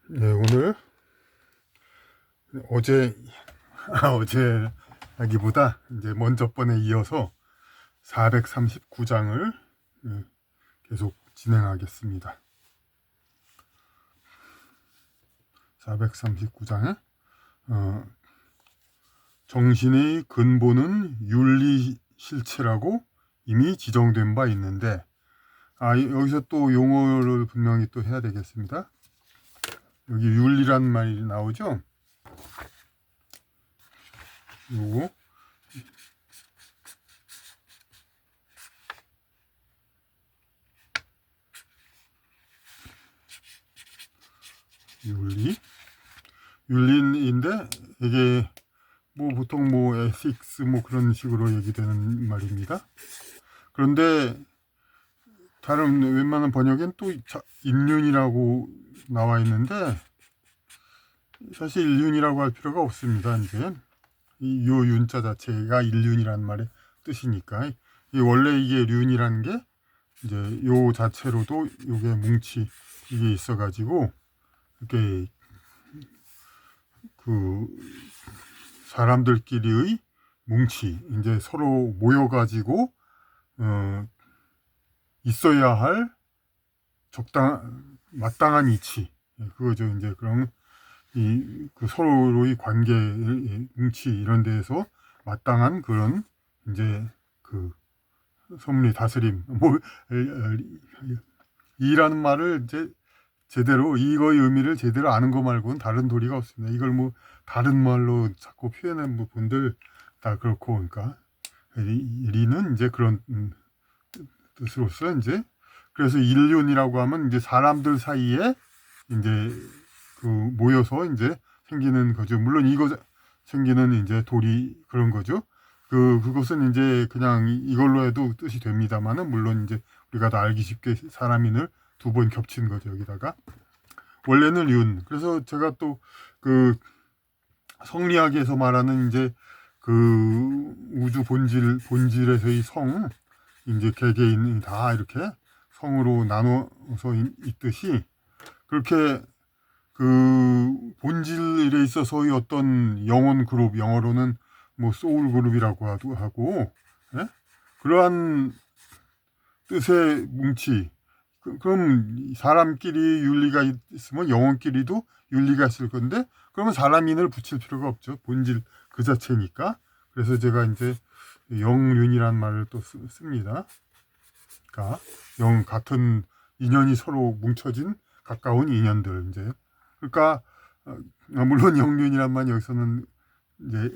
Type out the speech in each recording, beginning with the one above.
네, 오늘 어제 어제 하기보다 이제 먼저 번에 이어서 439장을 계속 진행하겠습니다. 439장에 정신의 근본은 윤리 실체라고 이미 지정된 바 있는데, 여기서 또 용어를 분명히 또 해야 되겠습니다. 여기 윤리란 말이 나오죠. 요거 윤리인데, 이게 뭐 보통 뭐 ethics 뭐 그런 식으로 얘기되는 말입니다. 그런데 다른 웬만한 번역엔 또 인륜이라고 나와 있는데, 사실 인륜이라고 할 필요가 없습니다. 이제 요 윤자 자체가 인륜이라는 말의 뜻이니까, 원래 이게 륜이라는 게 이제 요 자체로도 요게 뭉치 이게 있어가지고 이렇게 그 사람들끼리의 뭉치, 이제 서로 모여가지고 있어야 할 마땅한 이치, 그거죠. 이제 그런 그 서로의 관계, 뭉치 이런 데에서 마땅한 그런 이제 그 섭리 다스림, 뭐 이라는 말을 이제 제대로 이거의 의미를 제대로 아는 거 말고는 다른 도리가 없습니다. 이걸 뭐 다른 말로 자꾸 표현한 분들 다 그렇고, 그러니까 리는 이제 그런 뜻으로서 이제, 그래서 인륜이라고 하면 이제 사람들 사이에 이제 그 모여서 이제 생기는 거죠. 물론 이거 생기는 이제 도리 그런 거죠. 그것은 이제 그냥 이걸로 해도 뜻이 됩니다만은, 물론 이제 우리가 다 알기 쉽게 사람인을 두 번 겹친 거죠. 여기다가 원래는 윤. 그래서 제가 또 그 성리학에서 말하는 이제 그 우주 본질에서의 성, 이제 개개인이 다 이렇게 성으로 나눠서 있듯이, 그렇게 그 본질에 있어서의 어떤 영혼 그룹, 영어로는 뭐 소울 그룹이라고 하고, 예? 그러한 뜻의 뭉치. 그럼 사람끼리 윤리가 있으면 영혼끼리도 윤리가 있을 건데, 그러면 사람인을 붙일 필요가 없죠. 본질 그 자체니까. 그래서 제가 이제 영륜이라는 말을 또 씁니다. 그러니까 같은 인연이 서로 뭉쳐진 가까운 인연들, 이제. 그러니까 물론 영륜이란 말 여기서는 이제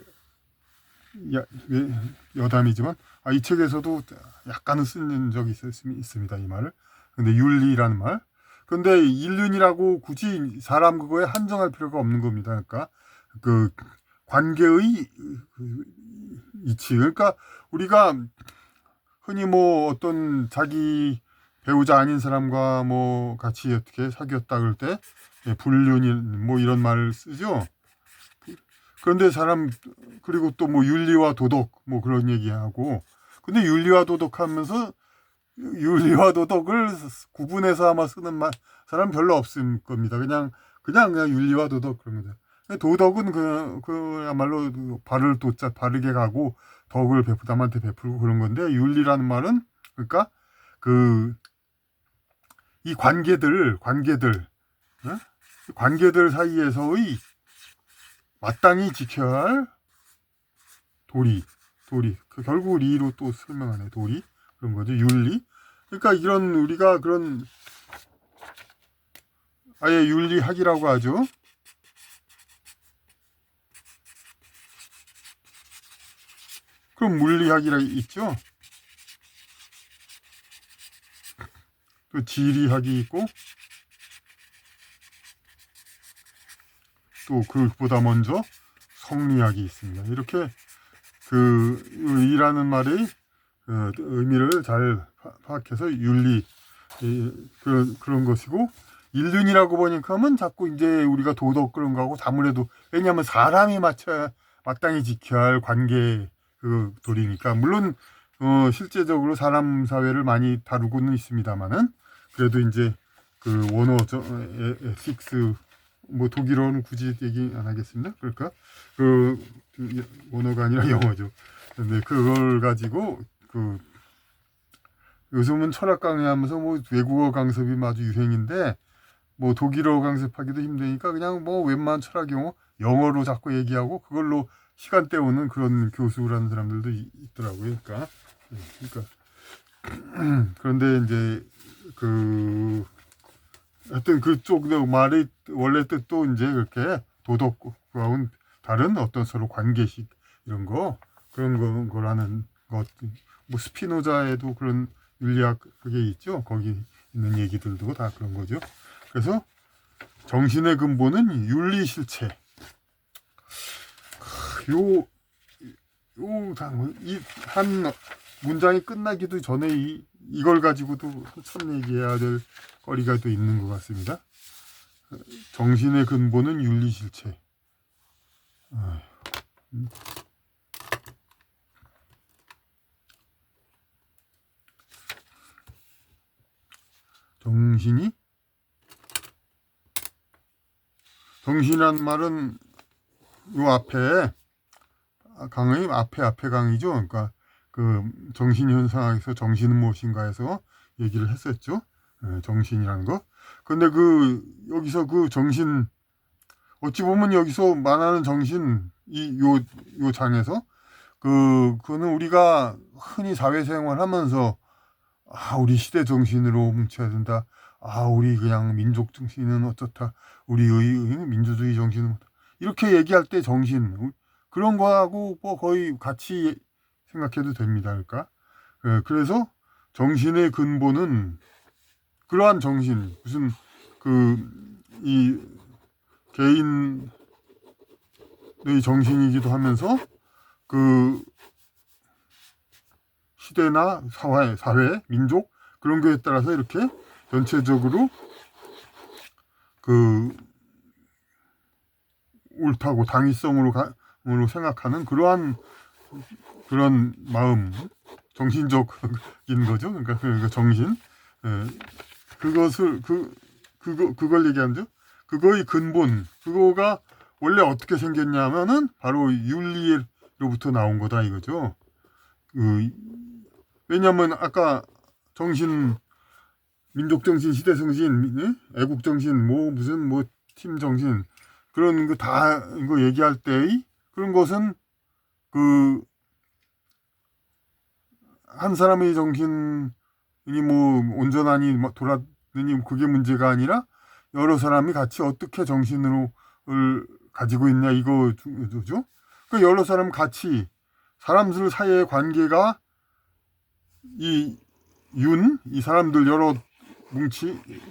여담이지만, 이 책에서도 약간은 쓴 적이 있습니다, 이 말을. 근데 윤리라는 말. 근데 인륜이라고 굳이 사람 그거에 한정할 필요가 없는 겁니다. 그러니까 그 관계의 이치. 그러니까 우리가 흔히 뭐 어떤 자기 배우자 아닌 사람과 뭐 같이 어떻게 사귀었다 그럴 때 불륜이 뭐 이런 말을 쓰죠. 그런데 그리고 또 뭐 윤리와 도덕 뭐 그런 얘기하고, 근데 윤리와 도덕 하면서 윤리와 도덕을 구분해서 아마 쓰는 사람 별로 없을 겁니다. 그냥 윤리와 도덕 그럽니다. 도덕은 그야말로 발을 도자 바르게 가고 덕을 남한테 베풀고 그런 건데, 윤리라는 말은 그러니까 그 이 관계들 사이에서의 마땅히 지켜야 할 도리. 결국 리로 또 설명하네. 도리. 그런 거죠. 윤리. 그러니까 이런 우리가 그런 아예 윤리학이라고 하죠. 그럼 물리학이라 있죠. 또 지리학이 있고, 또 그보다 먼저 성리학이 있습니다. 이렇게 이라는 말의 의미를 잘 파악해서 윤리, 그런 것이고, 인륜이라고 보니까 하면 자꾸 이제 우리가 도덕 그런 거하고 아무래도, 왜냐하면 사람이 마땅히 지켜야 할 관계 그 도리니까. 물론 실제적으로 사람 사회를 많이 다루고는 있습니다만은, 그래도 이제 그 원어 에식스 뭐 독일어는 굳이 얘기 안 하겠습니다. 그러니까 그 원어가 아니라 영어죠. 근데 그걸 가지고 요즘은 철학 강의하면서 뭐 외국어 강습이 아주 유행인데 뭐 독일어 강습하기도 힘드니까 그냥 뭐 웬만한 철학 용어 영어로 자꾸 얘기하고 그걸로 시간 때우는 그런 교수라는 사람들도 있더라고요. 그러니까 그런데 이제 하여튼 그쪽 말의 원래 뜻도 이제 그렇게 도덕과는 다른 어떤 서로 관계식 이런 그런 거라는 것. 뭐 스피노자에도 그런 윤리학 그게 있죠. 거기 있는 얘기들도 다 그런 거죠. 그래서 정신의 근본은 윤리 실체. 한 문장이 끝나기도 전에 이걸 가지고도 한참 얘기해야 될 거리가 또 있는 것 같습니다. 정신의 근본은 윤리 실체. 정신이란 말은 요 앞에 강의 앞에 강의죠. 그러니까 그 정신 현상에서 정신은 무엇인가에서 얘기를 했었죠. 정신이라는 거. 근데 여기서 그 정신 어찌 보면 여기서 말하는 정신 요 장에서 그거는 우리가 흔히 사회생활하면서 우리 시대 정신으로 뭉쳐야 된다. 우리 그냥 민족 정신은 어떻다. 우리의 민주주의 정신은 어떻다. 이렇게 얘기할 때 정신 그런 거하고 뭐 거의 같이 생각해도 됩니다. 그러니까 그래서 정신의 근본은 그러한 정신 무슨 이 개인의 정신이기도 하면서 시대나 사회, 민족 그런 거에 따라서 이렇게 전체적으로 옳다고 당위성으로 생각하는 그런 마음, 정신적인 거죠. 그러니까 정신, 그걸 얘기하죠. 그거의 근본, 그거가 원래 어떻게 생겼냐면은 바로 윤리로부터 나온 거다 이거죠. 왜냐하면 아까 정신, 민족 정신, 시대 정신, 애국 정신, 무슨 팀 정신 그런 거 다 이거 얘기할 때의 그런 것은 한 사람의 정신이 온전하니 돌아드니 그게 문제가 아니라 여러 사람이 같이 어떻게 정신을 가지고 있냐 이거죠. 그 여러 사람 같이 사람들 사이의 관계가 이 사람들 여러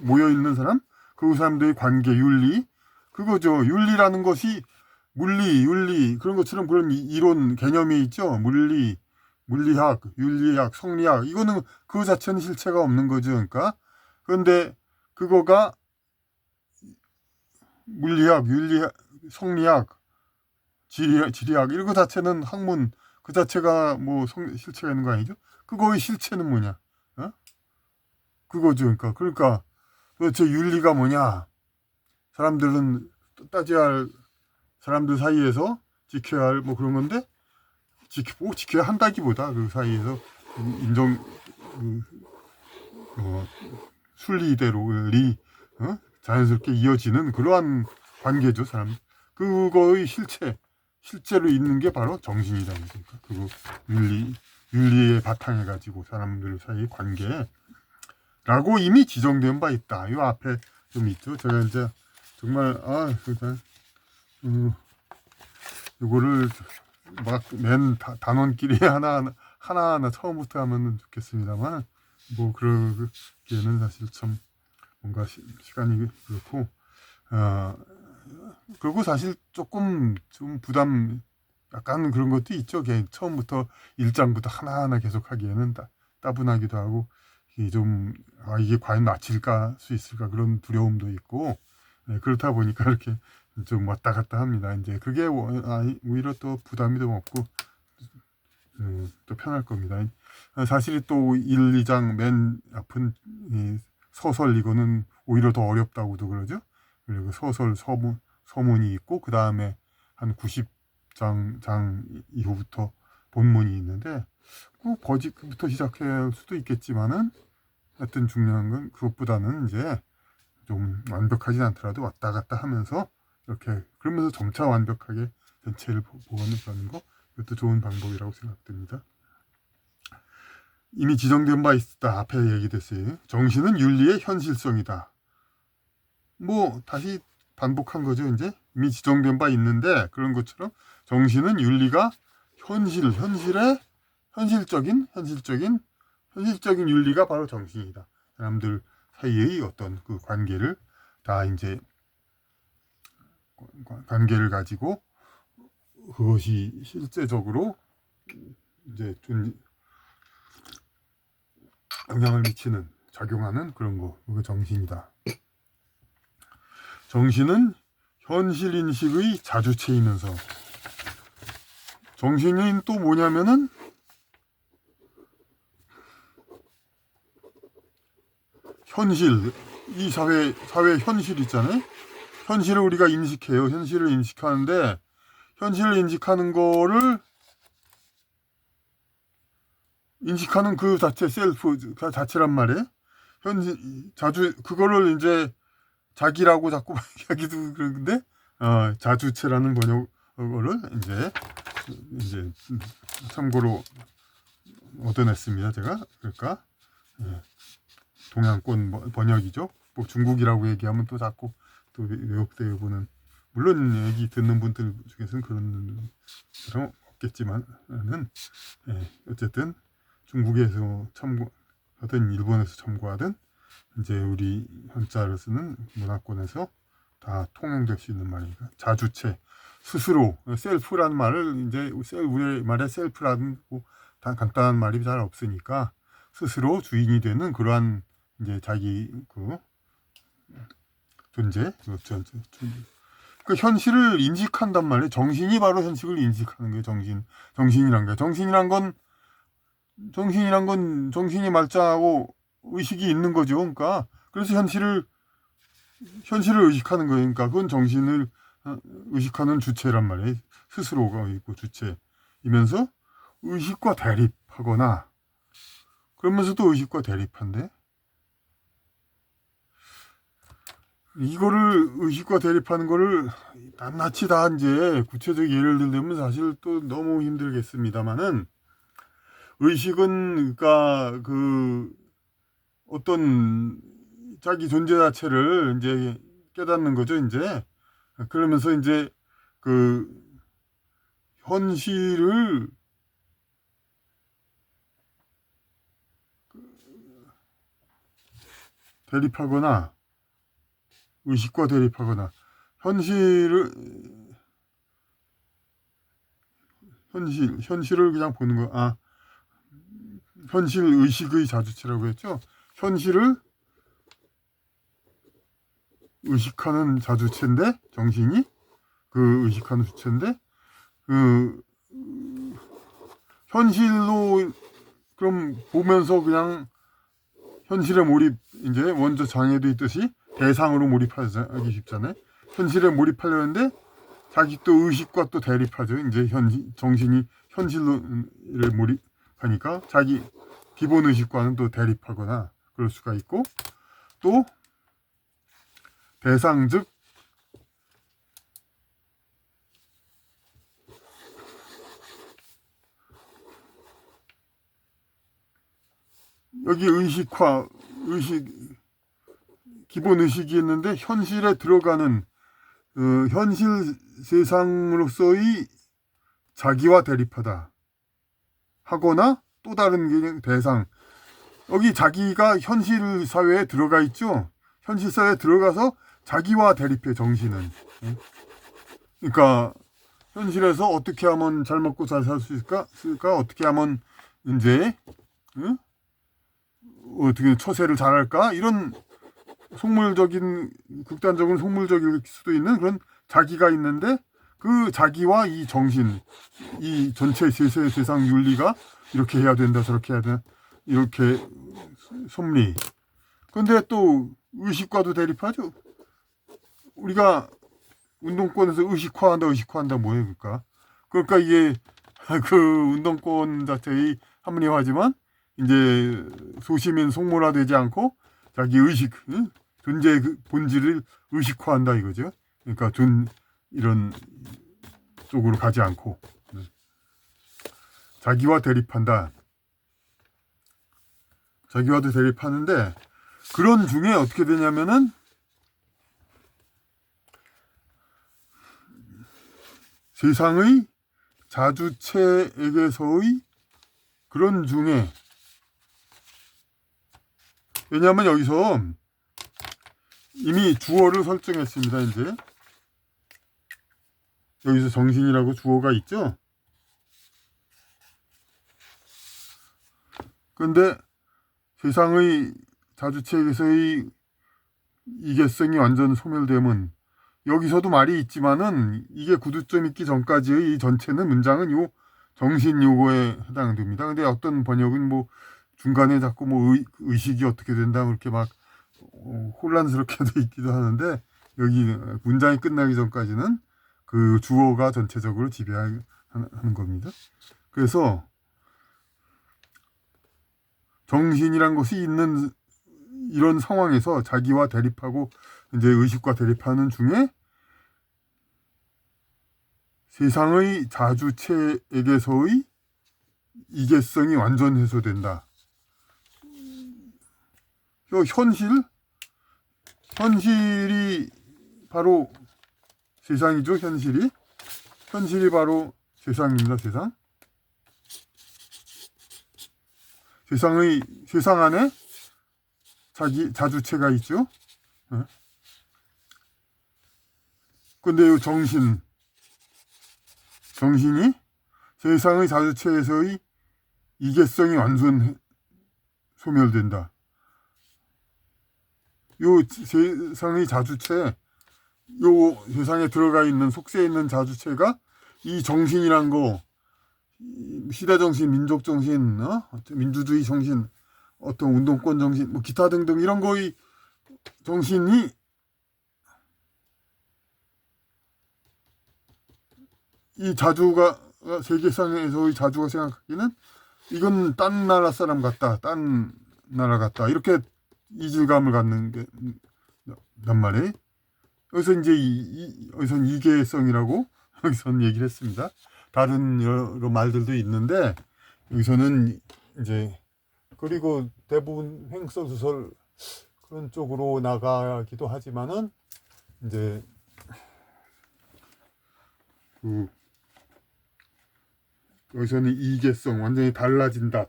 모여 있는 사람, 그 사람들의 관계 윤리 그거죠. 윤리라는 것이 물리, 윤리 그런 것처럼 그런 이론 개념이 있죠. 물리학, 윤리학, 성리학 이거는 그 자체는 실체가 없는 거죠. 그러니까 그런데 그거가 물리학, 윤리학, 성리학, 지리학 이런 거 자체는 학문 그 자체가 실체가 있는 거 아니죠? 그거의 실체는 뭐냐? 그거죠. 그러니까 도대체 윤리가 뭐냐? 사람들은 따져야 할 사람들 사이에서 지켜야 할 그런 건데 지켜야 한다기보다 그 사이에서 인정 순리대로 자연스럽게 이어지는 그러한 관계죠. 사람 그거의 실제로 있는 게 바로 정신이다. 그러니까 그거 윤리에 바탕해 가지고 사람들 사이의 관계라고 이미 지정된 바 있다. 요 앞에 좀 있죠. 제가 이제 정말 이거를 맨 단원끼리 하나하나 처음부터 하면 좋겠습니다만 그러기에는 사실 참 뭔가 시간이 그렇고 그리고 사실 조금 좀 부담 약간 그런 것도 있죠. 처음부터 1장부터 하나하나 계속 하기에는 따분하기도 하고 이게 과연 맞힐까 수 있을까 그런 두려움도 있고 그렇다 보니까 이렇게 좀 왔다 갔다 합니다. 이제 그게 오히려 또 부담이 좀 없고 또 편할 겁니다. 사실 또 1, 2장 맨 앞은 소설 이거는 오히려 더 어렵다고도 그러죠. 그리고 소설 서문이 있고 그 다음에 한 90장 이후부터 본문이 있는데 꼭 거짓부터 시작할 수도 있겠지만은 하여튼 중요한 건 그것보다는 이제 좀 완벽하지 않더라도 왔다 갔다 하면서 이렇게 그러면서 점차 완벽하게 전체를 보는 거 이것도 좋은 방법이라고 생각됩니다. 이미 지정된 바 있다. 앞에 얘기됐어요. 정신은 윤리의 현실성이다. 뭐 다시 반복한 거죠. 이제 이미 지정된 바 있는데 그런 것처럼 정신은 윤리가 현실의 현실적인 윤리가 바로 정신이다. 사람들 사이의 어떤 그 관계를 다 이제 관계를 가지고 그것이 실제적으로 이제 영향을 미치는 작용하는 그런 거 그게 정신이다. 정신은 현실 인식의 자주체이면서 정신이 또 뭐냐면은 현실 이 사회 현실 있잖아요. 현실을 우리가 인식해요. 현실을 인식하는데 현실을 인식하는 거를 인식하는 그 자체 셀프 그 자체란 말이에요. 자주 그거를 이제 자기라고 자꾸 얘기하기도 그런데 자주체라는 번역어를 이제 참고로 얻어냈습니다. 제가 그러니까 동양권 번역이죠. 뭐 중국이라고 얘기하면 또 자꾸 또 왜곡되어 보는 물론 얘기 듣는 분들 중에서는 그런 사람 없겠지만은 어쨌든 중국에서 참고하든 일본에서 참고하든 이제 우리 한자를 쓰는 문화권에서 다 통용될 수 있는 말이니까 자주체 스스로 셀프라는 말을 이제 우리 말에 셀프라는 단 간단한 말이 잘 없으니까 스스로 주인이 되는 그러한 이제 자기 그 존재 그 현실을 인식한단 말이에요. 정신이 바로 현실을 인식하는 거예요. 정신이란 게 정신이란 건 정신이 말짱하고 의식이 있는 거죠. 그러니까 그래서 현실을 의식하는 거예요. 그러니까 그건 정신을 의식하는 주체란 말이에요. 스스로가 있고 주체이면서 의식과 대립하거나 그러면서도 의식과 대립한데 이거를 의식과 대립하는 거를 낱낱이 다 이제 구체적 예를 들면 사실 또 너무 힘들겠습니다만은 의식은 그러니까 그 어떤 자기 존재 자체를 이제 깨닫는 거죠. 이제 그러면서 이제 그 현실을 대립하거나 의식과 대립하거나 현실을 그냥 보는 거 현실 의식의 자주체라고 했죠. 현실을 의식하는 자주체인데 정신이 그 의식하는 주체인데 그 현실로 그럼 보면서 그냥 현실에 몰입 이제 먼저 장애도 있듯이 대상으로 몰입하기 쉽잖아요. 현실에 몰입하려는데 자기 또 의식과 또 대립하죠. 이제 정신이 현실로 몰입하니까 자기 기본 의식과는 또 대립하거나 그럴 수가 있고 또 대상 즉 여기 기본 의식이 있는데 현실에 들어가는 현실 세상으로서의 자기와 대립하다 하거나 또 다른 개념 대상 여기 자기가 현실 사회에 들어가 있죠. 현실 사회에 들어가서 자기와 대립해 정신은. 그러니까 현실에서 어떻게 하면 잘 먹고 잘 살 수 있을까? 어떻게 하면 이제 어떻게 처세를 잘할까? 이런 극단적인 속물적일 수도 있는 그런 자기가 있는데 그 자기와 이 정신, 이 전체 세상 윤리가 이렇게 해야 된다, 저렇게 해야 된다, 이렇게 섭리. 근데 또 의식과도 대립하죠. 우리가 운동권에서 의식화한다 뭐예요, 그러니까 이게 그 운동권 자체의 합리화지만 이제 소시민 속물화되지 않고 자기 의식, 존재의 그 본질을 의식화한다 이거죠. 그러니까 이런 쪽으로 가지 않고 자기와 대립한다. 자기와도 대립하는데 그런 중에 어떻게 되냐면은 세상의 자주체에게서의 그런 중에, 왜냐하면 여기서 이미 주어를 설정했습니다. 이제 여기서 정신이라고 주어가 있죠. 그런데 세상의 자주체에게서의 이계성이 완전 소멸되면, 여기서도 말이 있지만은 이게 구두점 있기 전까지의 이 전체는 문장은 요 정신 요거에 해당됩니다. 근데 어떤 번역은 뭐 중간에 자꾸 뭐 의식이 어떻게 된다 그렇게 막 혼란스럽게 돼 있기도 하는데, 여기 문장이 끝나기 전까지는 그 주어가 전체적으로 지배하는 겁니다. 그래서 정신이란 것이 있는 이런 상황에서 자기와 대립하고 이제 의식과 대립하는 중에 세상의 자주체에게서의 이계성이 완전 해소된다. 현실이 바로 세상이죠. 현실이 바로 세상입니다. 세상 안에 자기 자주체가 있죠. 근데 이 정신이 세상의 자주체에서의 이계성이 완전 소멸된다. 요 세상의 자주체, 요 세상에 들어가 있는 속세에 있는 자주체가 이 정신이란 거, 시대 정신, 민족 정신, 민주주의 정신, 어떤 운동권 정신, 뭐 기타 등등 이런 거의 정신이 이 자주가 세계상에서의 자주가 생각하기는 이건 딴 나라 사람 같다, 딴 나라 같다, 이렇게 이질감을 갖는 단 말이에요. 여기서 이제 여기서는 이계성이라고 여기서는 얘기를 했습니다. 다른 여러 말들도 있는데 여기서는 이제, 그리고 대부분 횡서 소설 그런 쪽으로 나가기도 하지만은 이제 여기서는 이계성, 완전히 달라진다,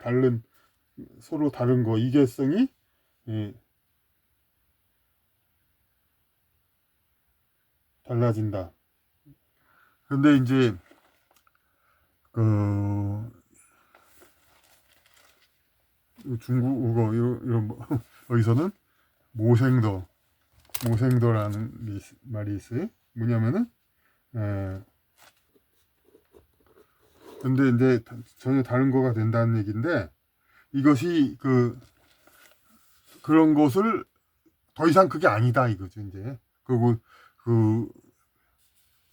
서로 다른 거, 이계성이 달라진다. 근데 이제 중국어 이런 여기서는 모생더라는 말이 있어요. 뭐냐면은 근데 이제 전혀 다른 거가 된다는 얘기인데, 이것이 그런 것을 더 이상 그게 아니다 이거죠. 이제 그리고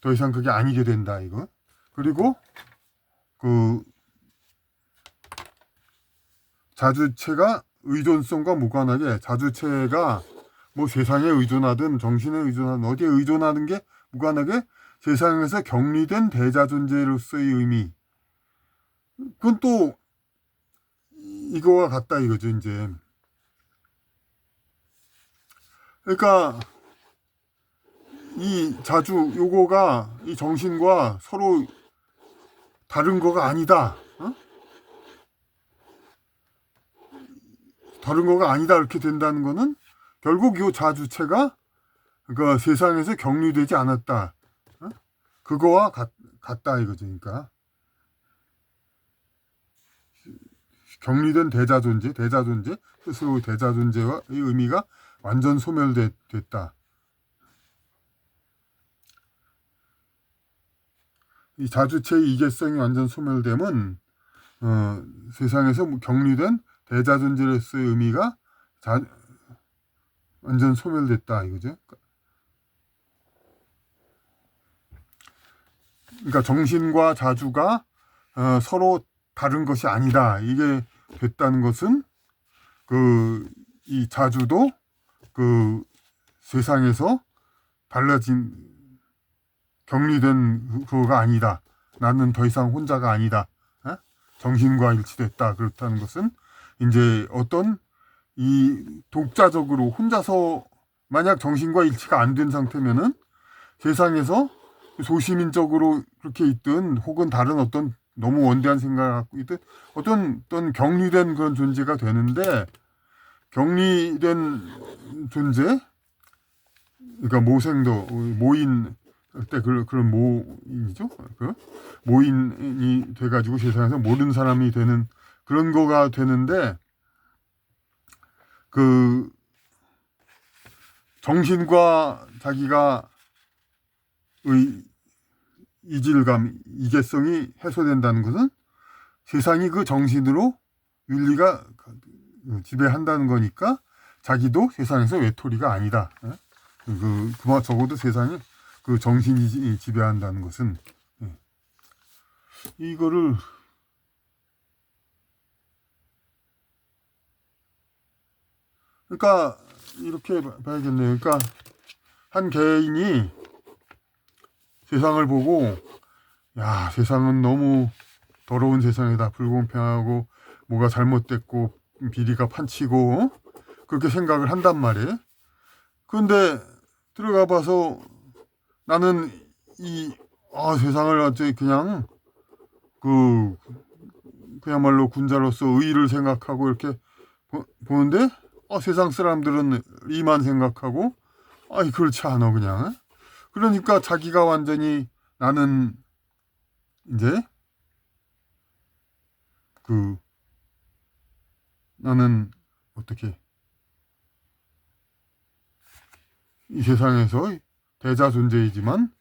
더 이상 그게 아니게 된다 이거. 그리고 자주체가 의존성과 무관하게, 자주체가 뭐 세상에 의존하든 정신에 의존하든 어디에 의존하는 게 무관하게 세상에서 격리된 대자존재로서의 의미, 그건 또 이거와 같다 이거죠. 이제 그러니까 이 자주 요거가 이 정신과 서로 다른 거가 아니다, 다른 거가 아니다 이렇게 된다는 거는 결국 이 자주체가 그러니까 세상에서 격리되지 않았다, 그거와 같다 이거죠. 그러니까 격리된 대자존재 스스로 대자존재와 이 의미가 완전 소멸됐다. 이 자주체의 이계성이 완전 소멸되면 세상에서 격리된 대자존재로서의 의미가 완전 소멸됐다 이거죠. 그러니까 정신과 자주가 서로 다른 것이 아니다. 이게 됐다는 것은 이 자주도 세상에서 달라진 격리된 그거가 아니다. 나는 더 이상 혼자가 아니다. 정신과 일치됐다. 그렇다는 것은 이제 어떤 이 독자적으로 혼자서 만약 정신과 일치가 안 된 상태면은 세상에서 소시민적으로 그렇게 있든 혹은 다른 어떤 너무 원대한 생각을 갖고 있든 어떤 격리된 그런 존재가 되는데, 격리된 존재, 그러니까 모생도 모인 때 그런 모인이죠. 모인이 돼가지고 세상에서 모든 사람이 되는 그런 거가 되는데, 정신과 자기가 이질감, 이계성이 해소된다는 것은 세상이 그 정신으로 윤리가 지배한다는 거니까 자기도 세상에서 외톨이가 아니다. 그만 적어도 세상이 그 정신이 지배한다는 것은, 이거를 그러니까 이렇게 봐야겠네요. 그러니까 한 개인이 세상을 보고, 야, 세상은 너무 더러운 세상이다. 불공평하고 뭐가 잘못됐고 비리가 판치고 그렇게 생각을 한단 말이에요. 그런데 들어가 봐서 나는 세상을 아주 그야말로 군자로서 의의를 생각하고 이렇게 보는데, 세상 사람들은 이만 생각하고, 그렇지 않아, 그냥. 그러니까 자기가 완전히 나는 이제 나는 어떻게 이 세상에서 대자 존재이지만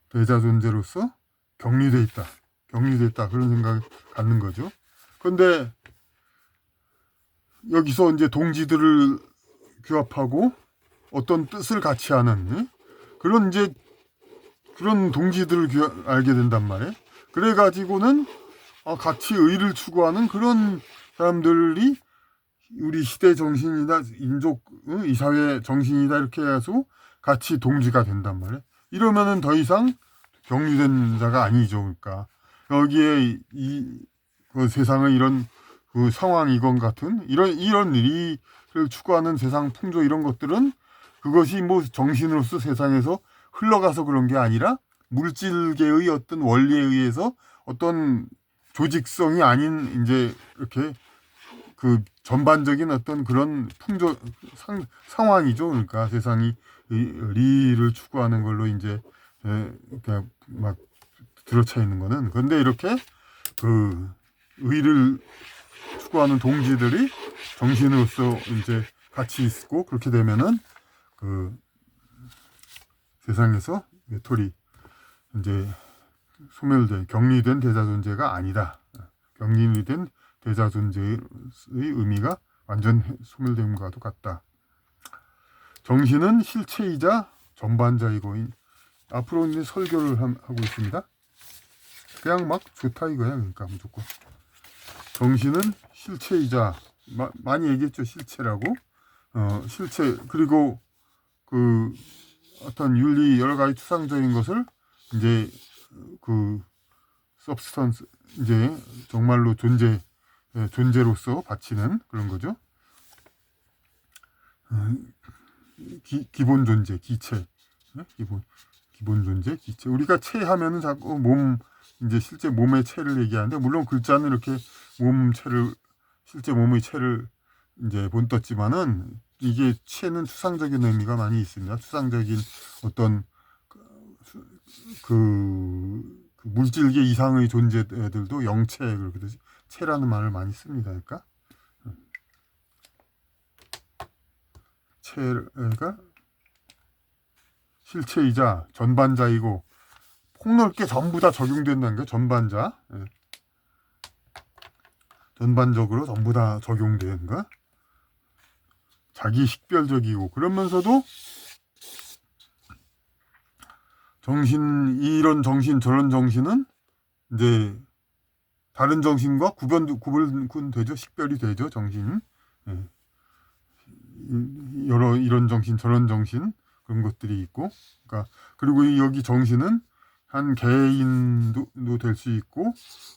대자 존재로서 격리돼 있다 그런 생각을 갖는 거죠. 그런데 여기서 이제 동지들을 규합하고 어떤 뜻을 같이 하는 그런 동지들을 알게 된단 말이에요. 그래가지고는 같이 의를 추구하는 그런 사람들이 우리 시대 정신이다, 인족, 이 사회 정신이다, 이렇게 해서 같이 동지가 된단 말이에요. 이러면은 더 이상 격리된 자가 아니죠. 그러니까 여기에 그 세상의 이런 상황 이건 같은 이런 일을 추구하는 세상 풍조 이런 것들은 그것이 뭐 정신으로서 세상에서 흘러가서 그런 게 아니라 물질계의 어떤 원리에 의해서 어떤 조직성이 아닌 이제 이렇게 전반적인 어떤 그런 풍조 상황이죠. 그러니까 세상이 리를 추구하는 걸로 이제 이렇게 막 들어차 있는 거는. 그런데 이렇게 의를 추구하는 동지들이 정신으로서 이제 같이 있고 그렇게 되면은 세상에서 외톨이 이제 소멸된 격리된 대자 존재가 아니다. 격리된 대자 존재의 의미가 완전 소멸됨과도 같다. 정신은 실체이자 전반자이고, 앞으로 이제 설교를 하고 있습니다. 그냥 막 좋다 이거야. 그러니까 무조건 정신은 실체이자, 많이 얘기했죠. 실체라고. 실체, 그리고 어떤 윤리 여러 가지 추상적인 것을 이제 substance, 이제 정말로 존재로서 바치는 그런 거죠. 기본 존재, 기체, 기본 존재, 기체. 우리가 체 하면은 자꾸 이제 실제 몸의 체를 얘기하는데, 물론 글자는 이렇게 실제 몸의 체를 이제 본떴지만은, 이게 체는 추상적인 의미가 많이 있습니다. 추상적인 어떤 물질계 이상의 존재들도 영체, 그렇게 되지. 체라는 말을 많이 씁니다. 그러니까 체가 실체이자 전반자이고, 폭넓게 전부 다 적용된다는 게 전반자. 전반적으로 전부 다 적용되는 거. 자기 식별적이고, 그러면서도 이런 정신 저런 정신은 이제 다른 정신과 구분되죠. 식별이 되죠, 정신은. 예. 이런 정신 저런 정신 그런 것들이 있고, 그러니까 그리고 여기 정신은 한 개인도 될 수 있고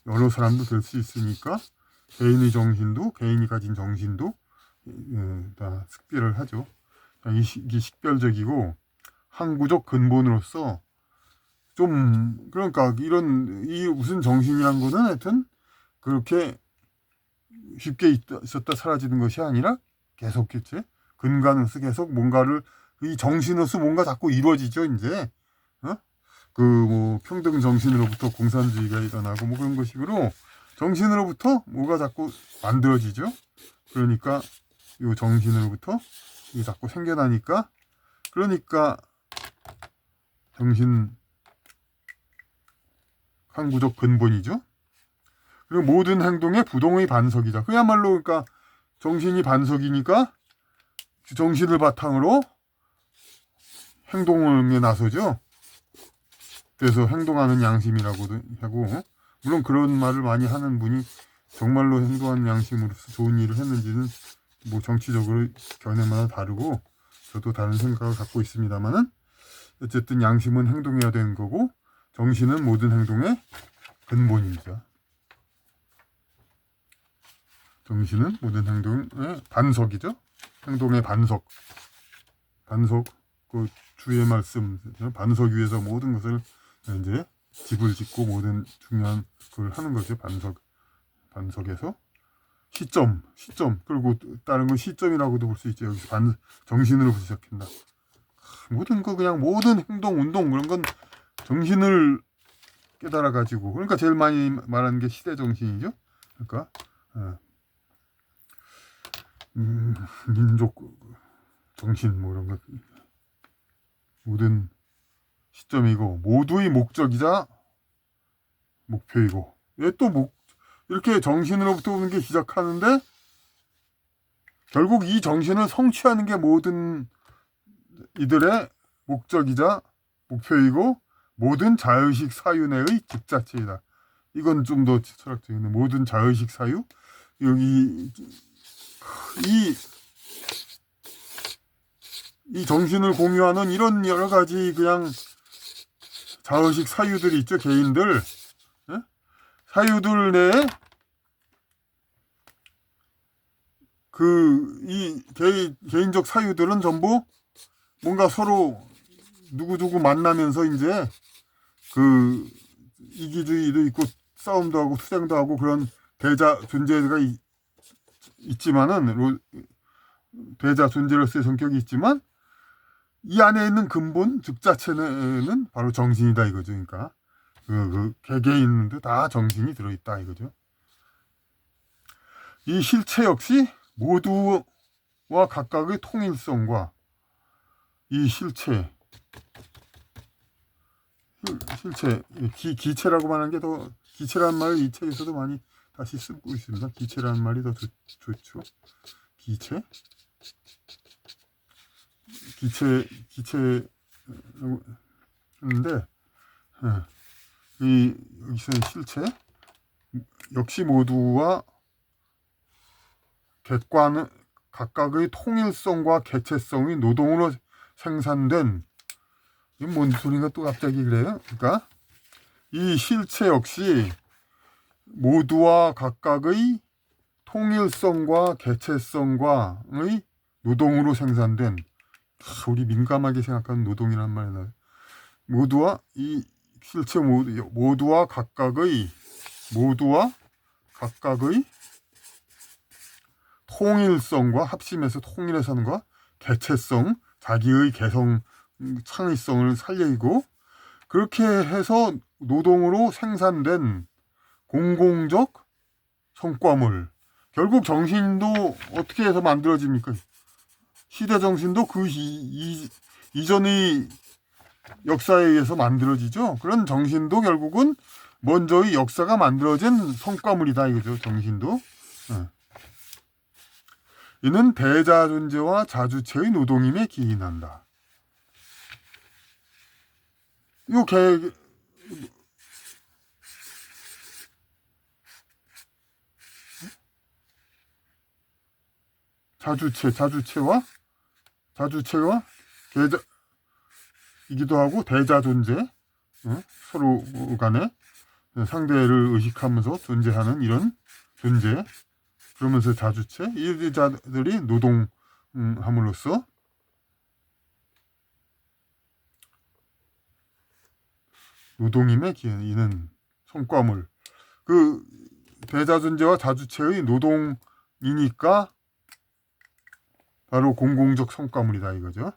여러 사람도 될 수 있으니까 개인의 정신도 개인이 가진 정신도 다識別을 하죠. 이게 식별적이고 항구적 근본으로서 좀 그러니까 이 무슨 정신이란 거는 하여튼 그렇게 쉽게 있었다 사라지는 것이 아니라 계속겠지. 근간으로서 계속 뭔가를 이 정신으로서 뭔가 자꾸 이루어지죠. 이제 그 뭐 평등 정신으로부터 공산주의가 일어나고 뭐 그런 것식으로 정신으로부터 뭐가 자꾸 만들어지죠. 그러니까 이 정신으로부터 이게 자꾸 생겨나니까 그러니까 정신 항구적 근본이죠. 그리고 모든 행동의 부동의 반석이다. 그야말로 그러니까 정신이 반석이니까 정신을 바탕으로 행동에 나서죠. 그래서 행동하는 양심이라고도 하고, 물론 그런 말을 많이 하는 분이 정말로 행동하는 양심으로서 좋은 일을 했는지는 뭐 정치적으로 견해마다 다르고 저도 다른 생각을 갖고 있습니다만은 어쨌든 양심은 행동해야 되는 거고 정신은 모든 행동의 근본입니다. 정신은 모든 행동의 반석이죠. 행동의 반석. 그 주의 말씀, 반석 위에서 모든 것을 이제 집을 짓고 모든 중요한 걸 하는 거죠. 반석에서 시점. 그리고 다른 건 시점이라고도 볼 수 있죠. 여기서 정신으로부터 시작한다. 모든 거 그냥 모든 행동, 운동 그런 건 정신을 깨달아 가지고 그러니까 제일 많이 말하는 게 시대 정신이죠. 그러니까 민족 정신 뭐 이런 것 모든 시점이고 모두의 목적이자 목표이고 또 이렇게 정신으로부터 오는 게 시작하는데 결국 이 정신을 성취하는 게 모든 이들의 목적이자 목표이고 모든 자의식 사유내의 직자체이다. 이건 좀 더 철학적인 모든 자의식 사유 여기 이 정신을 공유하는 이런 여러 가지 그냥 자의식 사유들이 있죠. 개인들 사유들 내에 이 개인적 사유들은 전부 뭔가 서로 누구누구 만나면서 이제 이기주의도 있고 싸움도 하고 투쟁도 하고 그런 대자 존재가 있지만은 대자 존재로서의 성격이 있지만 이 안에 있는 근본 즉자체는 바로 정신이다 이거죠. 그러니까 개개인도 다 정신이 들어있다 이거죠. 이 실체 역시 모두와 각각의 통일성과 이 실체 기체라고 말하는 게 더 기체라는 말을 이 책에서도 많이 다시 쓰고 있습니다. 기체라는 말이 더 좋죠. 기체인데 여기서의 실체 역시 모두와 객관은 각각의 통일성과 개체성이 노동으로 생산된 이게 뭔 소리가 또 갑자기 그래요? 그러니까 이 실체 역시 모두와 각각의 통일성과 개체성과의 노동으로 생산된 우리 민감하게 생각하는 노동이란 말이나 모두와 이 실체 모두와 각각의 통일성과 합심해서 통일해서 하는 것 개체성 자기의 개성 창의성을 살리고 그렇게 해서 노동으로 생산된 공공적 성과물 결국 정신도 어떻게 해서 만들어집니까? 시대 정신도 그 이전의 역사에 의해서 만들어지죠. 그런 정신도 결국은 먼저의 역사가 만들어진 성과물이다 이거죠. 정신도 이는 대자 존재와 자주체의 노동임에 기인한다. 요 자주체와 대자이기도 하고 대자 존재, 서로 간에 상대를 의식하면서 존재하는 이런 존재, 그러면서 자주체, 이 자들이 노동함으로써 노동임에 기인하는 성과물, 그 대자 존재와 자주체의 노동이니까 바로 공공적 성과물이다 이거죠.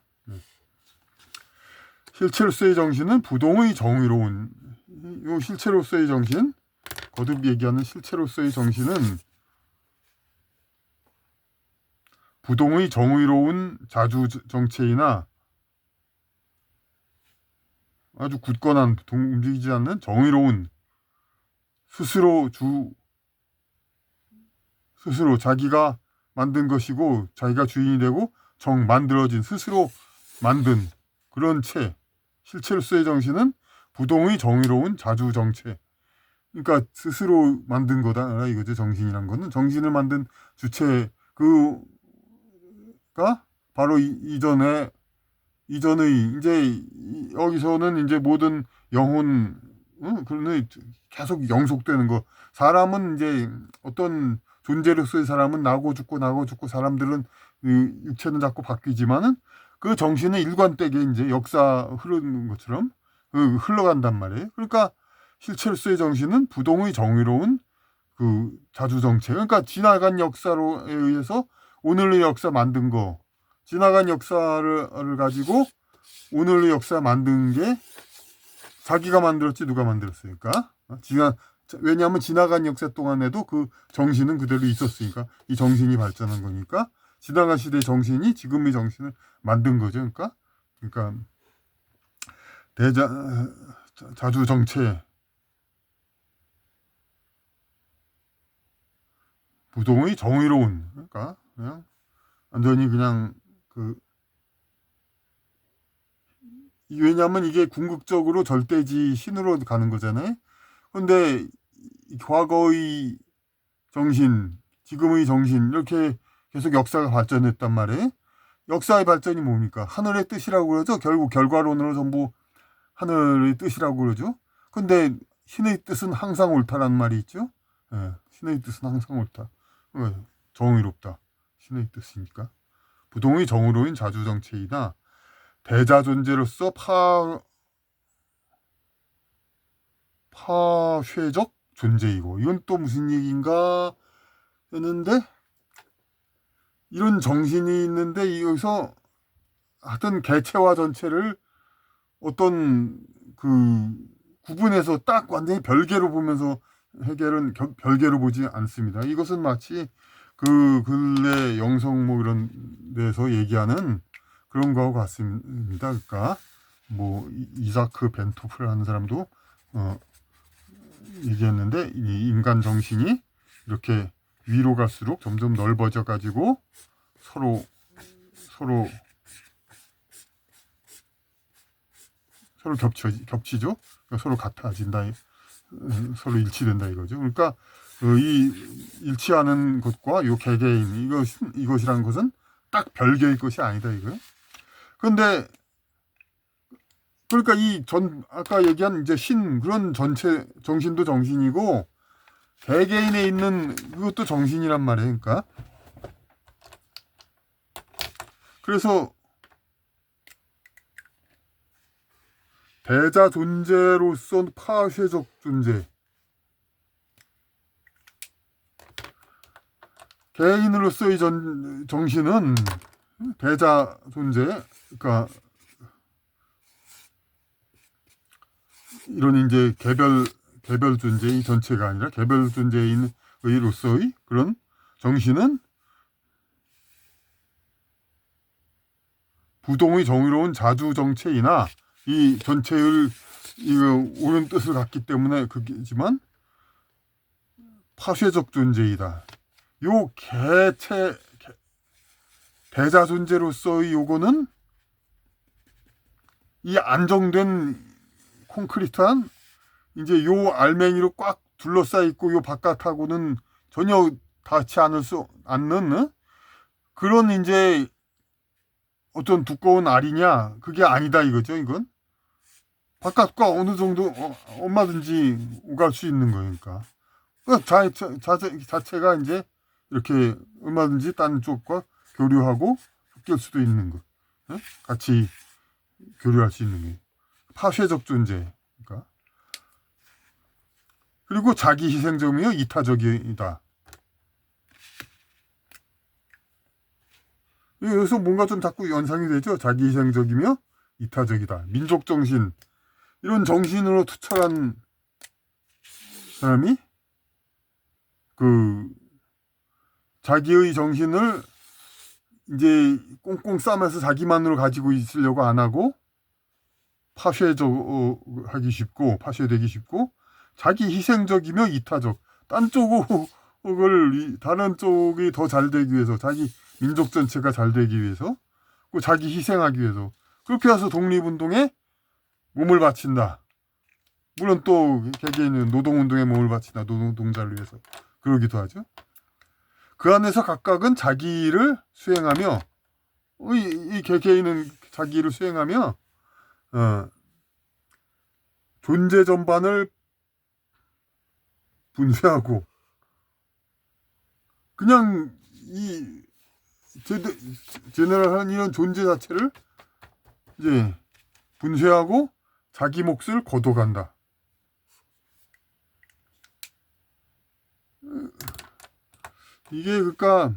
실체로서의 정신은 부동의 정의로운, 이 실체로서의 정신, 거듭 얘기하는 실체로서의 정신은 부동의 정의로운 자주 정체이나 아주 굳건한 움직이지 않는 정의로운 스스로 자기가 만든 것이고 자기가 주인이 되고 만들어진 스스로 만든 그런 실체로서의 정신은 부동의 정의로운 자주 정체. 그러니까 스스로 만든 거다 이거죠. 정신이란 거는 정신을 만든 주체 그가 바로 이전의 이제 여기서는 이제 모든 영혼 그런 계속 영속되는 거. 사람은 이제 어떤 존재로서의 사람은 나고 죽고 사람들은 육체는 자꾸 바뀌지만은 그 정신은 일관되게 이제 역사 흐르는 것처럼 흘러간단 말이에요. 그러니까 실체로서의 정신은 부동의 정의로운 그 자주정체. 그러니까 지나간 역사로 의해서 오늘의 역사 만든 거. 지나간 역사를 가지고 오늘의 역사 만든 게 자기가 만들었지 누가 만들었으니까. 왜냐하면 지나간 역사 동안에도 그 정신은 그대로 있었으니까 이 정신이 발전한 거니까 지나간 시대의 정신이 지금의 정신을 만든 거죠. 그러니까 자주정체 부동의 정의로운, 그러니까 그냥 완전히 그냥 왜냐하면 이게 궁극적으로 절대지 신으로 가는 거잖아요. 근데 과거의 정신, 지금의 정신 이렇게 계속 역사가 발전했단 말이에요. 역사의 발전이 뭡니까? 하늘의 뜻이라고 그러죠. 결국 결과론으로 전부 하늘의 뜻이라고 그러죠. 근데 신의 뜻은 항상 옳다라는 말이 있죠. 신의 뜻은 항상 옳다. 정의롭다. 신의 뜻이니까. 부동의 정의로운 자주정체이다. 대자 존재로서 파쇄적 존재이고, 이건 또 무슨 얘기인가 했는데, 이런 정신이 있는데 여기서 하여튼 개체와 전체를 어떤 구분해서 딱 완전히 별개로 보면서 해결은 별개로 보지 않습니다. 이것은 마치 근래 영성 이런 데서 얘기하는 그런 거하고 같습니다. 그러니까 이자크 벤토프라는 사람도 얘기했는데 이 인간 정신이 이렇게 위로 갈수록 점점 넓어져 가지고 서로 겹치죠. 그러니까 서로 같아진다, 서로 일치된다 이거죠. 그러니까 이 일치하는 것과 요 개개인 이것이라는 것은 딱 별개의 것이 아니다 이거예요. 그런데 그러니까 아까 얘기한 이제 그런 전체 정신도 정신이고 개개인에 있는 그것도 정신이란 말이에요. 그러니까 그래서 대자 존재로서 파쇄적 존재, 개인으로서의 정신은 대자 존재, 그러니까 이런 이제 개별 존재의 전체가 아니라 개별 존재인의로서의 그런 정신은 부동의 정의로운 자주정체이나 이 전체의 옳은 뜻을 갖기 때문에 그지만 파쇄적 존재이다. 요 대자 존재로서의 요거는 이 안정된 콘크리트한 이제 요 알맹이로 꽉 둘러싸여 있고 요 바깥하고는 전혀 닿지 않는 그런 이제 어떤 두꺼운 알이냐 그게 아니다 이거죠. 이건 바깥과 어느 정도 얼마든지 오갈 수 있는 거니까 자체가 이제 이렇게 얼마든지 딴 쪽과 교류하고 섞일 수도 있는 거, 같이 교류할 수 있는 게 파쇄적 존재니까. 그리고 자기 희생적이며 이타적이다. 여기서 뭔가 좀 자꾸 연상이 되죠. 자기 희생적이며 이타적이다. 민족 정신, 이런 정신으로 투철한 사람이 그 자기의 정신을 이제 꽁꽁 싸매서 자기만으로 가지고 있으려고 안 하고 파쇄하기 쉽고 파쇄되기 쉽고 자기 희생적이며 이타적, 딴 쪽을 다른 쪽이 더 잘 되기 위해서, 자기 민족 전체가 잘 되기 위해서, 그 자기 희생하기 위해서 그렇게 해서 독립운동에 몸을 바친다. 물론 또 개개인은 노동운동에 몸을 바친다. 노동자를 위해서 그러기도 하죠. 그 안에서 각각은 자기를 수행하며 이 개개인은 자기를 수행하며 존재 전반을 분쇄하고 그냥 이 제너럴한 이런 존재 자체를 이제 분쇄하고 자기 몫을 거둬간다. 이게 그러니까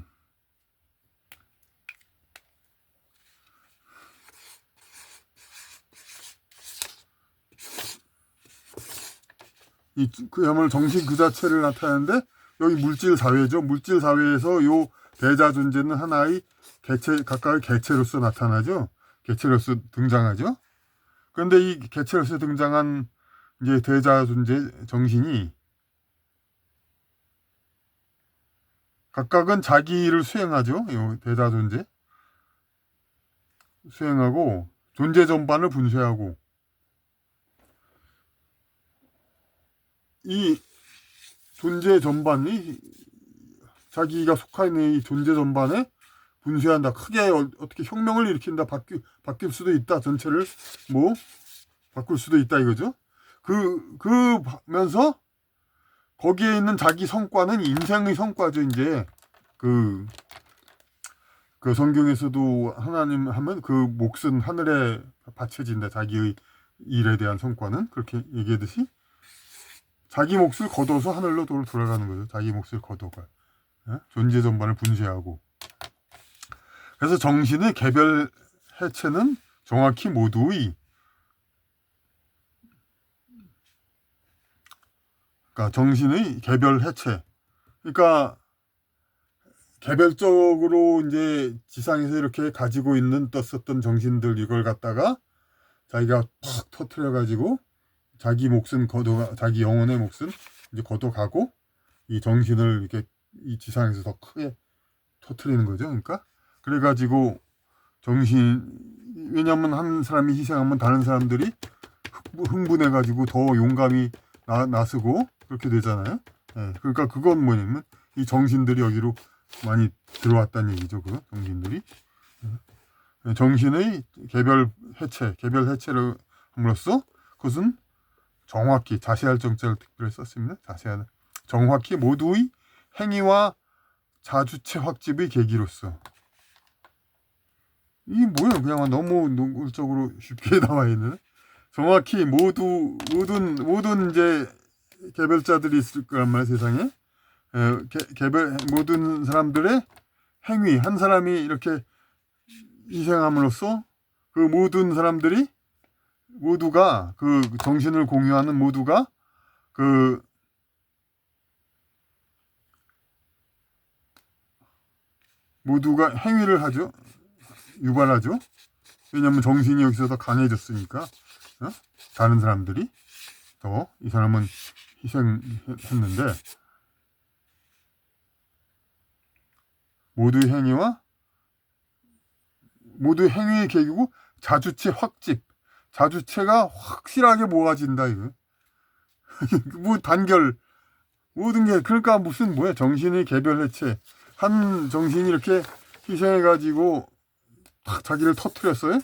그야말로 정신 그 자체를 나타내는데 여기 물질 사회죠. 물질 사회에서 요 대자 존재는 하나의 개체, 각각의 개체로서 나타나죠. 개체로서 등장하죠. 그런데 이 개체로서 등장한 이제 대자 존재 정신이 각각은 자기를 수행하죠. 요 대자 존재 수행하고 존재 전반을 분쇄하고 이 존재 전반이 자기가 속해 있는 이 존재 전반에 분쇄한다. 크게 어떻게 혁명을 일으킨다. 바뀔 수도 있다. 전체를 뭐 바꿀 수도 있다 이거죠. 그러면서 거기에 있는 자기 성과는 인생의 성과죠. 이제 그 성경에서도 하나님 하면 그 몫은 하늘에 바쳐진다. 자기의 일에 대한 성과는 그렇게 얘기하듯이 자기 몫을 거둬서 하늘로 돌아가는 거죠. 자기 몫을 거둬가 존재 전반을 분쇄하고. 그래서 정신의 개별 해체는 정확히 모두의 그러니까 정신의 개별 해체. 그러니까 개별적으로 이제 지상에서 이렇게 가지고 있는 떴었던 정신들 이걸 갖다가 자기가 팍 터트려 가지고 자기 몫은 자기 영혼의 몫은 이제 거둬가고 이 정신을 이렇게 이 지상에서 더 크게 터트리는 거죠. 그러니까 그래가지고 왜냐하면 한 사람이 희생하면 다른 사람들이 흥분해가지고 더 용감히 나서고 그렇게 되잖아요. 그러니까 그건 뭐냐면 이 정신들이 여기로 많이 들어왔다는 얘기죠. 그 정신들이 정신의 개별 해체를 함으로써 그것은 정확히 자세할 정자를 특별히 썼습니다. 자세한 정확히 모두의 행위와 자주체 확집의 계기로서. 이게 뭐예요? 그냥 너무 노골적으로 쉽게 나와 있는. 정확히 모든 이제 개별자들이 있을 거란 말이에요, 세상에. 모든 사람들의 행위, 한 사람이 이렇게 희생함으로써 그 모든 사람들이 모두가 그 정신을 공유하는 모두가 행위를 하죠. 유발하죠. 왜냐하면 정신이 여기서 더 강해졌으니까. 다른 사람들이 더 이 사람은 희생했는데 모두의 행위와 모두 행위의 계기고 자주체 확집. 자주체가 확실하게 모아진다 이거. 뭐 단결 모든 게 그러니까 무슨 뭐야 정신의 개별 해체. 한 정신이 이렇게 희생해 가지고 자기를 터뜨렸어요. 에?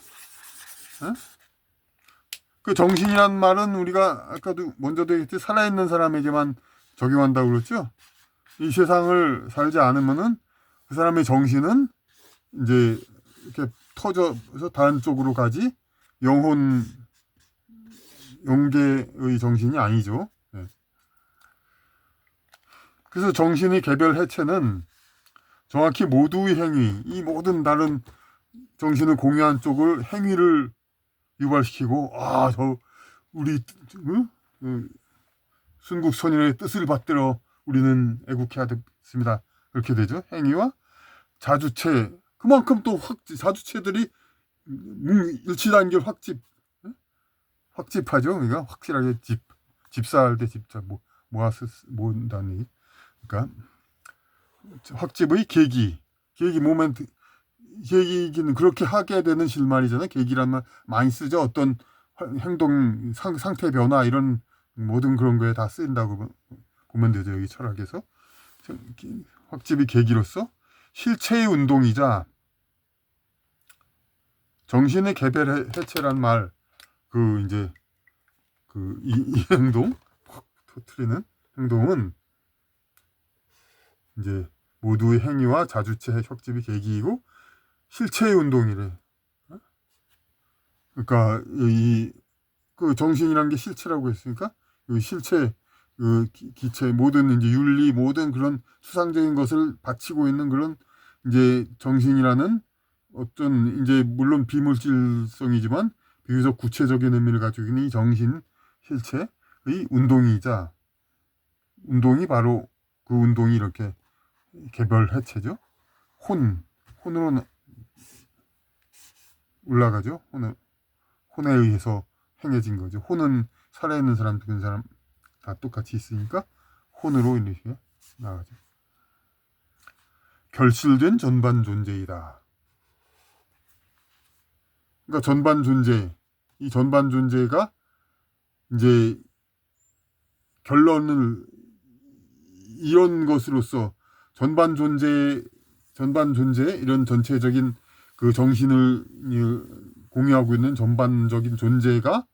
그 정신이란 말은 우리가 아까도 먼저도 얘기했지 살아있는 사람에게만 적용한다고 그랬죠. 이 세상을 살지 않으면은 그 사람의 정신은 이제 이렇게 터져서 다른 쪽으로 가지 영계의 정신이 아니죠. 네. 그래서 정신의 개별 해체는 정확히 모두의 행위, 이 모든 다른 정신을 공유한 쪽을 행위를 유발시키고 저 우리 순국선인의 뜻을 받들어 우리는 애국해야 됐습니다. 그렇게 되죠. 행위와 자주체 그만큼 또 자주체들이 일치단결 확집하죠. 그러니까 확실하게 집사할 때 집자 모아서 모은다는 얘기. 그러니까 확집의 계기 모멘트 계기는 그렇게 하게 되는 실말이잖아요. 계기란 말 많이 쓰죠. 어떤 행동 상태 변화 이런 모든 그런 거에 다 쓰인다고 보면 되죠. 여기 철학에서 확집의 계기로서 실체의 운동이자 정신의 개별 해체란 말, 이제 이 행동 확 터트리는 행동은 이제 모두의 행위와 자주체 혁집의 계기이고 실체의 운동이래. 그러니까 그 정신이라는 게 실체라고 했으니까 이 실체, 기체 모든 이제 윤리 모든 그런 추상적인 것을 바치고 있는 그런 이제 정신이라는 어떤 이제 물론 비물질성이지만 비교적 구체적인 의미를 가지고 있는 이 정신 실체의 운동이자 운동이 바로 그 운동이 이렇게 개별 해체죠. 혼으로 올라가죠. 혼에 의해서 행해진 거죠. 혼은 살아있는 사람, 죽은 사람 다 똑같이 있으니까 혼으로 이렇게 나가죠. 결실된 전반 존재이다. 그러니까 전반 존재, 이 전반 존재가 이제 결론을 이런 것으로서 전반 존재 이런 전체적인 그 정신을 공유하고 있는 전반적인 존재가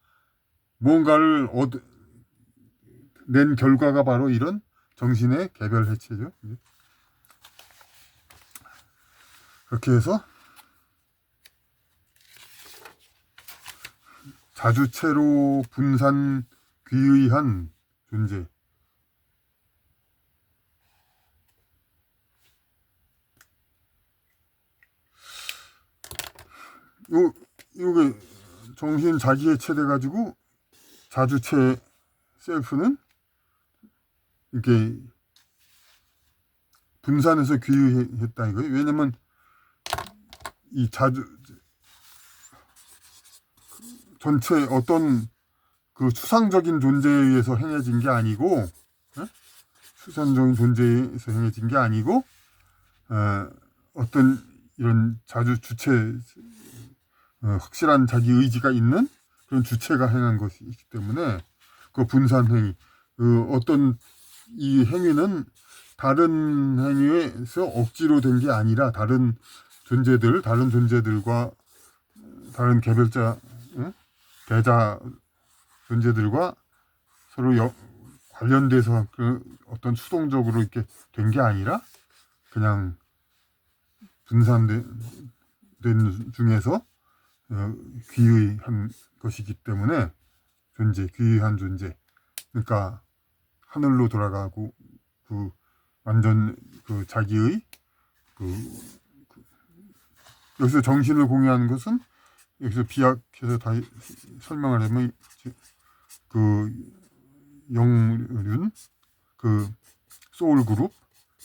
무언가를 낸 결과가 바로 이런 정신의 개별 해체죠. 그렇게 해서 자주체로 분산 귀의한 존재. 요게 정신 자기해체 돼가지고 자주체 셀프는 이렇게 분산해서 귀의했다 이거예요. 왜냐면 이 전체 어떤 그 추상적인 존재에 의해서 행해진 게 아니고, 추상적인 존재에서 행해진 게 아니고, 어떤 이런 주체, 확실한 자기 의지가 있는 그런 주체가 행한 것이기 때문에 그 분산 행위, 어떤 이 행위는 다른 행위에서 억지로 된 게 아니라 다른 존재들과 다른 개별자, 대자 존재들과 서로 관련돼서 그 어떤 수동적으로 이렇게 된 게 아니라 그냥 분산된 중에서 귀의한 것이기 때문에 귀의한 존재. 그러니까 하늘로 돌아가고 완전 자기의 여기서 정신을 공유하는 것은 여기서 비약해서 다 설명을 하면 영륜 소울 그룹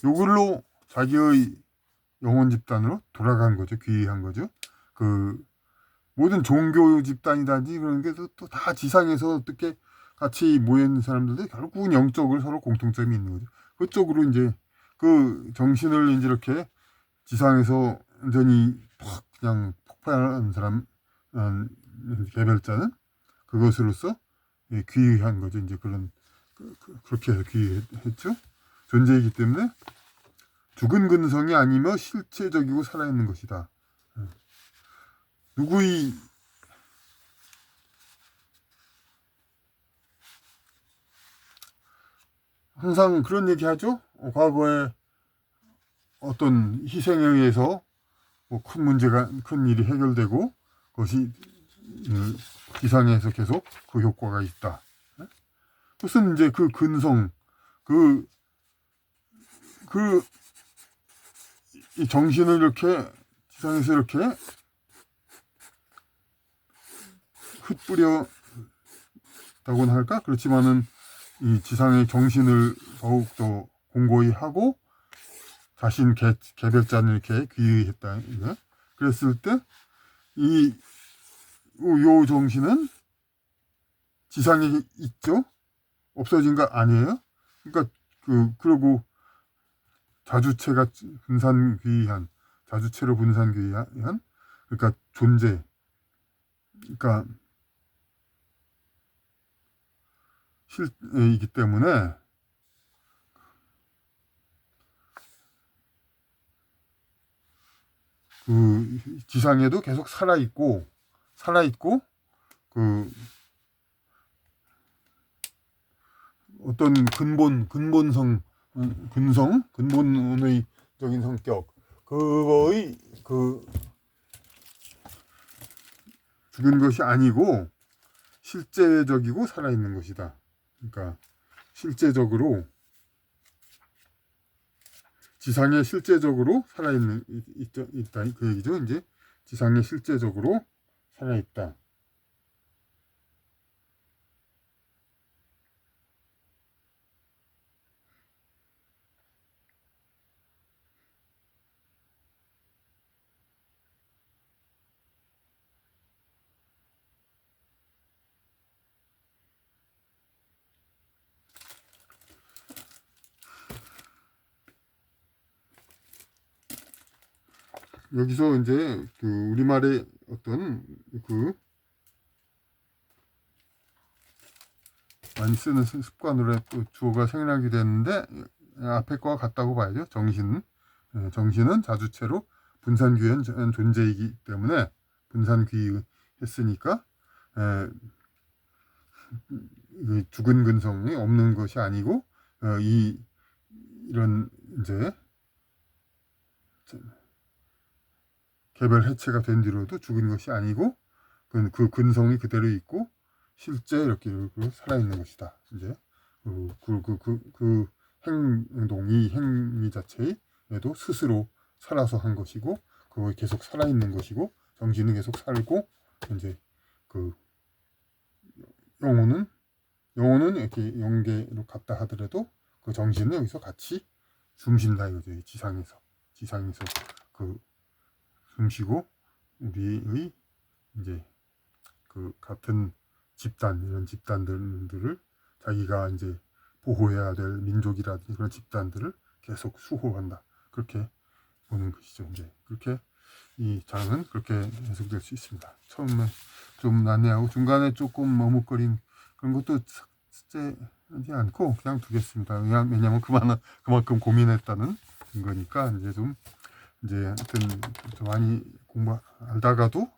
요걸로 자기의 영혼 집단으로 돌아간 거죠. 귀의한 거죠. 모든 종교 집단이라든지 그런 게 또 다 지상에서 어떻게 같이 모여있는 사람들도 결국은 영적으로 서로 공통점이 있는 거죠. 그쪽으로 이제 그 정신을 이제 이렇게 지상에서 완전히 그냥 폭발한 사람, 개별자는 그것으로서 귀의한 거죠. 이제 그렇게 해서 귀의했죠. 존재이기 때문에 죽은 근성이 아니며 실체적이고 살아있는 것이다. 누구의 항상 그런 얘기 하죠. 과거에 어떤 희생에 의해서 큰 문제가, 큰 일이 해결되고 그것이 지상에서 계속 그 효과가 있다. 그것은 이제 그 근성, 이 정신을 이렇게 지상에서 이렇게 흩뿌렸다고는 할까? 그렇지만은 이 지상의 정신을 더욱더 공고히 하고 자신 개별자는 이렇게 귀의했다. 그랬을 때 요 정신은 지상에 있죠? 없어진 거 아니에요? 그러니까 그러고 자주체가 분산귀의한, 자주체로 분산귀의한, 그러니까 존재, 그러니까 실이기 때문에 그 지상에도 계속 살아있고 어떤 근본의적인 성격, 그거의 죽은 것이 아니고 실제적이고 살아있는 것이다. 그러니까 실제적으로 지상에 실제적으로 살아있는 있다 그 얘기죠. 이제 지상에 실제적으로 살아있다. 여기서 이제 우리말의 어떤 많이 쓰는 습관으로 또 주어가 생략이 됐는데 앞에 거와 같다고 봐야죠. 정신은 자주체로 분산귀의한 존재이기 때문에 분산귀의했으니까 죽은 근성이 없는 것이 아니고 이런 이제 개별 해체가 된 뒤로도 죽은 것이 아니고 그 근성이 그대로 있고 실제 이렇게 살아있는 것이다. 이제 그 행동이 행위 자체에도 스스로 살아서 한 것이고 그거 계속 살아있는 것이고 정신은 계속 살고 이제 영혼은 이렇게 영계로 갔다 하더라도 그 정신은 여기서 같이 숨쉰다 이거죠. 지상에서 숨쉬고 우리의 이제 같은 이런 집단들을 자기가 이제 보호해야 될 민족이라든지 그런 집단들을 계속 수호한다. 그렇게 보는 것이죠. 이제 그렇게 이 장은 그렇게 해석될 수 있습니다. 처음에 좀 난해하고 중간에 조금 머뭇거린 그런 것도 삭제하지 않고 그냥 두겠습니다. 왜냐하면 그만큼 고민했다는 거니까 이제 하여튼 좀 많이 알다가도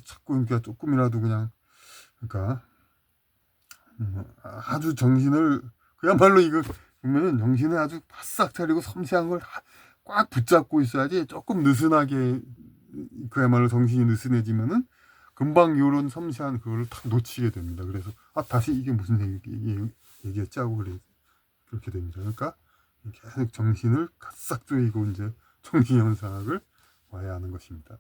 자꾸 그러니까 조금이라도 그러니까 아주 정신을 그야말로 이거 보면은 정신을 아주 바싹 차리고 섬세한 걸 꽉 붙잡고 있어야지 조금 느슨하게 그야말로 정신이 느슨해지면은 금방 요런 섬세한 그거를 탁 놓치게 됩니다. 그래서 다시 이게 무슨 얘기였지 하고 그렇게 됩니다. 그러니까 계속 정신을 바싹 조이고 이제 정신현상학을 와야 하는 것입니다.